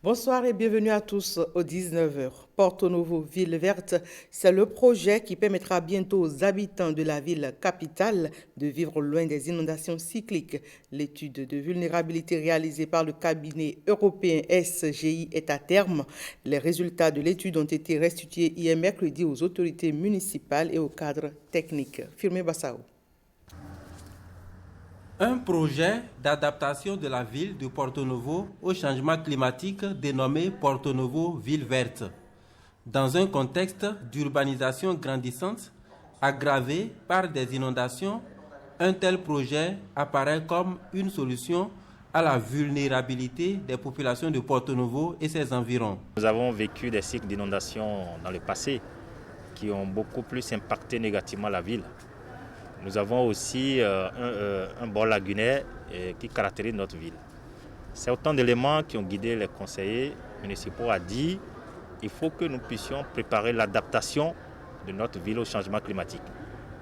Bonsoir et bienvenue à tous au 19h. Porto Novo Ville Verte, c'est le projet qui permettra bientôt aux habitants de la ville capitale de vivre loin des inondations cycliques. L'étude de vulnérabilité réalisée par le cabinet européen SGI est à terme. Les résultats de l'étude ont été restitués hier mercredi aux autorités municipales et aux cadres techniques. Firmé Bassao. Un projet d'adaptation de la ville de Porto Novo au changement climatique dénommé Porto Novo Ville Verte. Dans un contexte d'urbanisation grandissante, aggravé par des inondations, un tel projet apparaît comme une solution à la vulnérabilité des populations de Porto Novo et ses environs. Nous avons vécu des cycles d'inondations dans le passé qui ont beaucoup plus impacté négativement la ville. Nous avons aussi un bord lagunaire qui caractérise notre ville. C'est autant d'éléments qui ont guidé les conseillers municipaux à dire qu'il faut que nous puissions préparer l'adaptation de notre ville au changement climatique.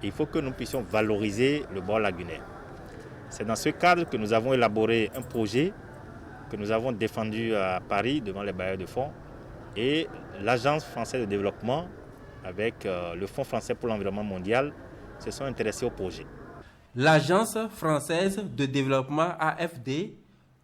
Il faut que nous puissions valoriser le bord lagunaire. C'est dans ce cadre que nous avons élaboré un projet que nous avons défendu à Paris devant les bailleurs de fonds et l'Agence française de développement avec le Fonds français pour l'environnement mondial se sont intéressés au projet. L'Agence française de développement AFD,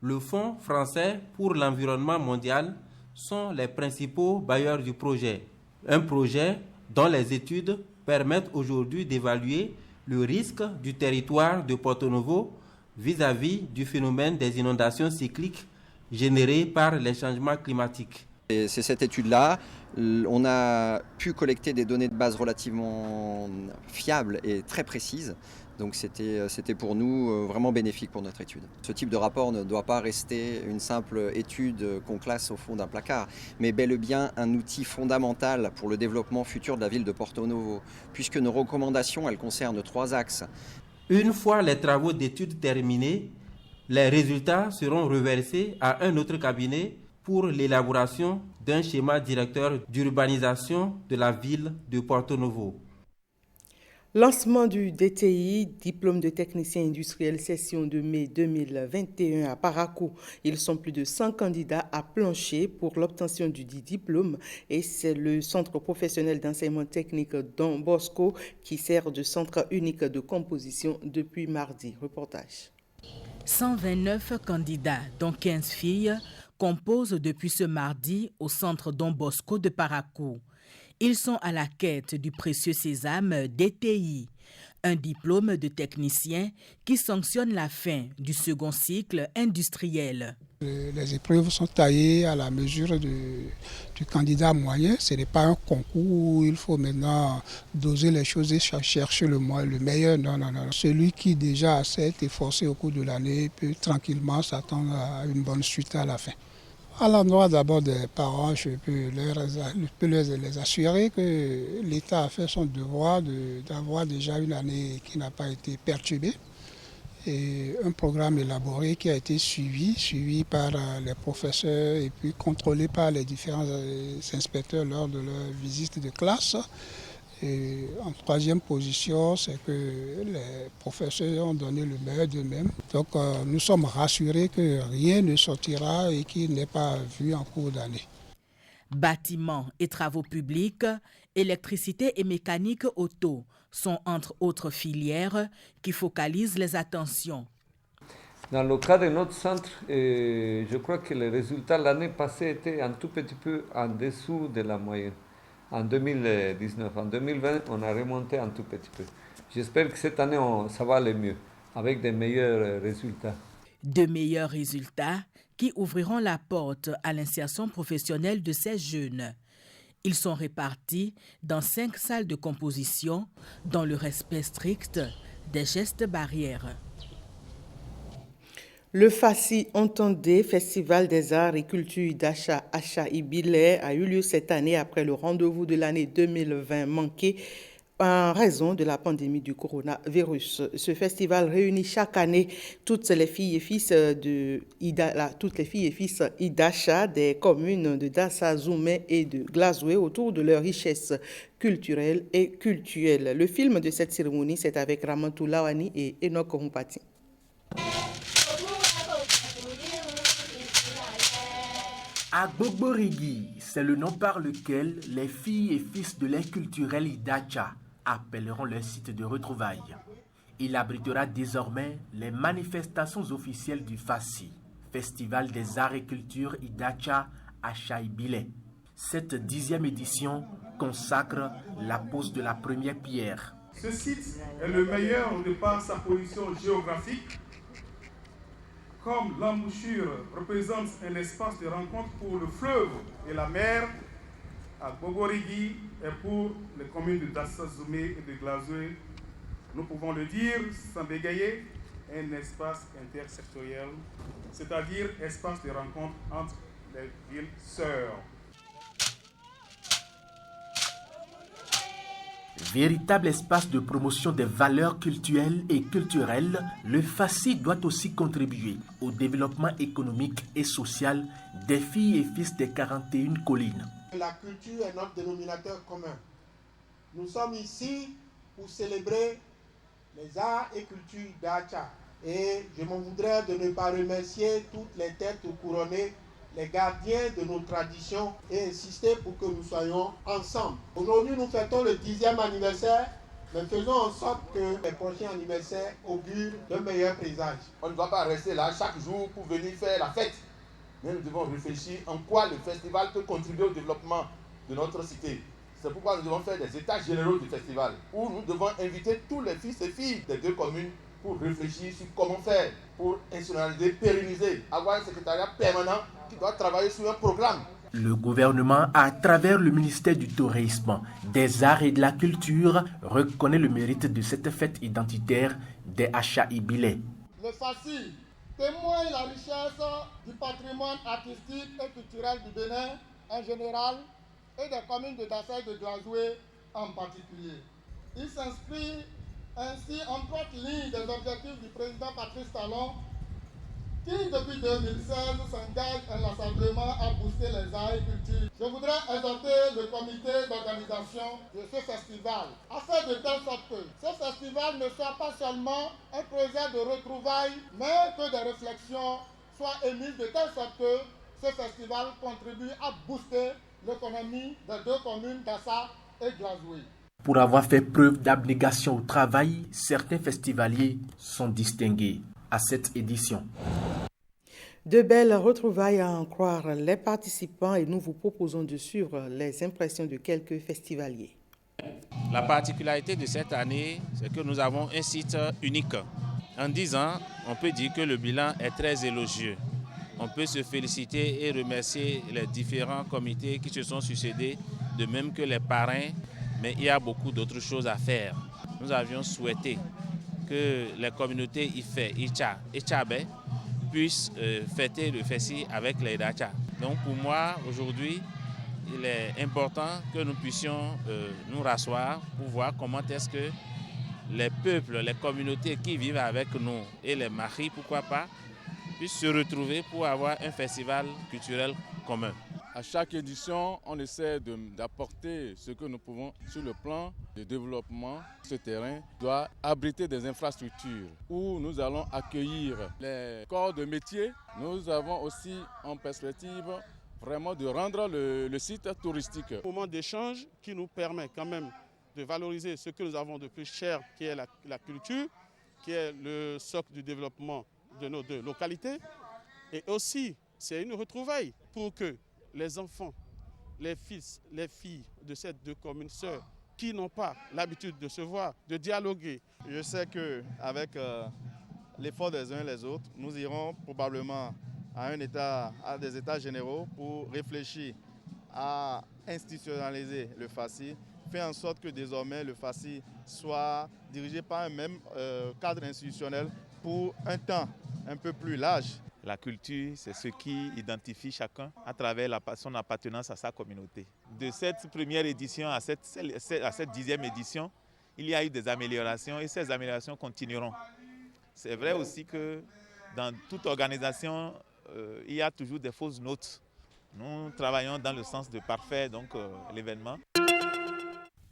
le Fonds français pour l'environnement mondial sont les principaux bailleurs du projet. Un projet dont les études permettent aujourd'hui d'évaluer le risque du territoire de Porto Novo vis-à-vis du phénomène des inondations cycliques générées par les changements climatiques. Et c'est cette étude-là, on a pu collecter des données de base relativement fiables et très précises. Donc c'était pour nous vraiment bénéfique pour notre étude. Ce type de rapport ne doit pas rester une simple étude qu'on classe au fond d'un placard, mais bel et bien un outil fondamental pour le développement futur de la ville de Porto Novo, puisque nos recommandations, elles concernent 3 axes. Une fois les travaux d'études terminés, les résultats seront reversés à un autre cabinet pour l'élaboration d'un schéma directeur d'urbanisation de la ville de Porto Novo. Lancement du DTI, diplôme de technicien industriel, session de mai 2021 à Paracou. Ils sont plus de 100 candidats à plancher pour l'obtention du dit diplôme et c'est le centre professionnel d'enseignement technique Don Bosco qui sert de centre unique de composition depuis mardi. Reportage. 129 candidats, dont 15 filles, composent depuis ce mardi au centre Don Bosco de Paracou. Ils sont à la quête du précieux sésame DTI, un diplôme de technicien qui sanctionne la fin du second cycle industriel. Les épreuves sont taillées à la mesure du candidat moyen. Ce n'est pas un concours où il faut maintenant doser les choses et chercher le meilleur. Non. Celui qui déjà s'est efforcé au cours de l'année peut tranquillement s'attendre à une bonne suite à la fin. À l'endroit d'abord des parents, je peux les assurer que l'État a fait son devoir d'avoir déjà une année qui n'a pas été perturbée. Et un programme élaboré qui a été suivi par les professeurs et puis contrôlé par les différents inspecteurs lors de leur visite de classe. Et en troisième position, c'est que les professeurs ont donné le meilleur d'eux-mêmes. Donc nous sommes rassurés que rien ne sortira et qu'il n'est pas vu en cours d'année. Bâtiments et travaux publics, électricité et mécanique auto sont entre autres filières qui focalisent les attentions. Dans le cas de notre centre, je crois que les résultats l'année passée étaient un tout petit peu en dessous de la moyenne. En 2019, en 2020, on a remonté un tout petit peu. J'espère que cette année, ça va aller mieux, avec des meilleurs résultats. De meilleurs résultats qui ouvriront la porte à l'insertion professionnelle de ces jeunes. Ils sont répartis dans 5 salles de composition dans le respect strict des gestes barrières. Le FACI Entendez, Festival des arts et culture d'Acha Ibile, a eu lieu cette année après le rendez-vous de l'année 2020 manqué en raison de la pandémie du coronavirus. Ce festival réunit chaque année toutes les filles et fils d'Idacha des communes de Dassa, Zoumé et de Glazoué autour de leurs richesses culturelles et cultuelles. Le film de cette cérémonie, c'est avec Ramantou Lawani et Enoch Rumpati. Agbogborigi, c'est le nom par lequel les filles et fils de l'aire culturelle Idacha appelleront leur site de retrouvailles. Il abritera désormais les manifestations officielles du FACI, Festival des Arts et Cultures Idacha à Chaïbilé. Cette 10e édition consacre la pose de la première pierre. Ce site est le meilleur de par sa position géographique. Comme l'embouchure représente un espace de rencontre pour le fleuve et la mer, Agbogborigi est pour les communes de Dassazoumé et de Glazoué, nous pouvons le dire sans bégayer, un espace intersectoriel, c'est-à-dire espace de rencontre entre les villes sœurs. Véritable espace de promotion des valeurs culturelles et culturelles, le FACI doit aussi contribuer au développement économique et social des filles et fils des 41 collines. La culture est notre dénominateur commun. Nous sommes ici pour célébrer les arts et cultures d'Acha. Et je m'en voudrais de ne pas remercier toutes les têtes couronnées, les gardiens de nos traditions et insister pour que nous soyons ensemble. Aujourd'hui, nous fêtons le 10e anniversaire, mais faisons en sorte que les prochains anniversaires augurent de meilleurs présages. On ne va pas rester là chaque jour pour venir faire la fête, mais nous devons réfléchir en quoi le festival peut contribuer au développement de notre cité. C'est pourquoi nous devons faire des états généraux du festival, où nous devons inviter tous les fils et filles des deux communes pour réfléchir sur comment faire pour institutionnaliser, pérenniser, avoir un secrétariat permanent qui doit travailler sur un programme. Le gouvernement, à travers le ministère du Tourisme, des Arts et de la Culture, reconnaît le mérite de cette fête identitaire des Achaïbilé. Le FACI témoigne la richesse du patrimoine artistique et culturel du Bénin en général et des communes de Dassa et de Glazoué en particulier. Il s'inscrit ainsi en droite ligne des objectifs du président Patrice Talon, qui depuis 2016 s'engage inlassablement à booster les arts et cultures. Je voudrais exhorter le comité d'organisation de ce festival à faire de telle sorte que ce festival ne soit pas seulement un projet de retrouvailles, mais que des réflexions soient émises de telle sorte que ce festival contribue à booster l'économie des deux communes d'Assa et Glazoué. Pour avoir fait preuve d'abnégation au travail, certains festivaliers sont distingués à cette édition. De belles retrouvailles à en croire les participants et nous vous proposons de suivre les impressions de quelques festivaliers. La particularité de cette année, c'est que nous avons un site unique. En 10 ans, on peut dire que le bilan est très élogieux. On peut se féliciter et remercier les différents comités qui se sont succédés, de même que les parrains, mais il y a beaucoup d'autres choses à faire. Nous avions souhaité que les communautés Ifé, Icha et Tchabé puissent fêter le FESI avec les Dacha. Donc pour moi, aujourd'hui, il est important que nous puissions nous rasseoir pour voir comment est-ce que les peuples, les communautés qui vivent avec nous et les maris, pourquoi pas, puissent se retrouver pour avoir un festival culturel commun. À chaque édition, on essaie d'apporter ce que nous pouvons sur le plan de développement. Ce terrain doit abriter des infrastructures où nous allons accueillir les corps de métier. Nous avons aussi en perspective vraiment de rendre le site touristique. Un moment d'échange qui nous permet quand même de valoriser ce que nous avons de plus cher, qui est la culture, qui est le socle du développement de nos deux localités. Et aussi, c'est une retrouvaille pour que les enfants, les fils, les filles de ces deux communes sœurs qui n'ont pas l'habitude de se voir, de dialoguer. Je sais qu'avec l'effort des uns et les autres, nous irons probablement à des états généraux pour réfléchir à institutionnaliser le FACI, faire en sorte que désormais le FACI soit dirigé par un même cadre institutionnel pour un temps un peu plus large. La culture, c'est ce qui identifie chacun à travers son appartenance à sa communauté. De cette première édition à cette 10e édition, il y a eu des améliorations et ces améliorations continueront. C'est vrai aussi que dans toute organisation, il y a toujours des fausses notes. Nous travaillons dans le sens de parfaire l'événement.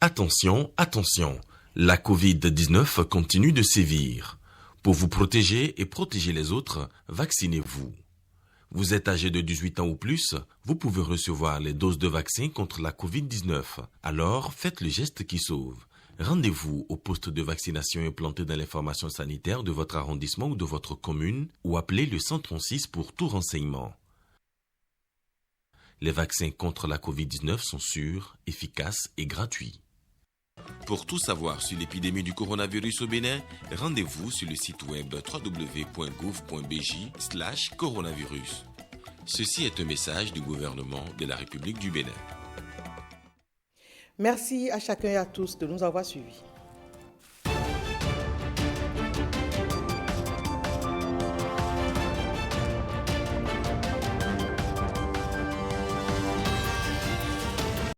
Attention, attention, la Covid-19 continue de sévir. Pour vous protéger et protéger les autres, vaccinez-vous. Vous êtes âgé de 18 ans ou plus, vous pouvez recevoir les doses de vaccin contre la Covid-19. Alors, faites le geste qui sauve. Rendez-vous au poste de vaccination implanté dans l'information sanitaire de votre arrondissement ou de votre commune ou appelez le 136 pour tout renseignement. Les vaccins contre la Covid-19 sont sûrs, efficaces et gratuits. Pour tout savoir sur l'épidémie du coronavirus au Bénin, rendez-vous sur le site web www.gouv.bj/coronavirus. Ceci est un message du gouvernement de la République du Bénin. Merci à chacun et à tous de nous avoir suivis.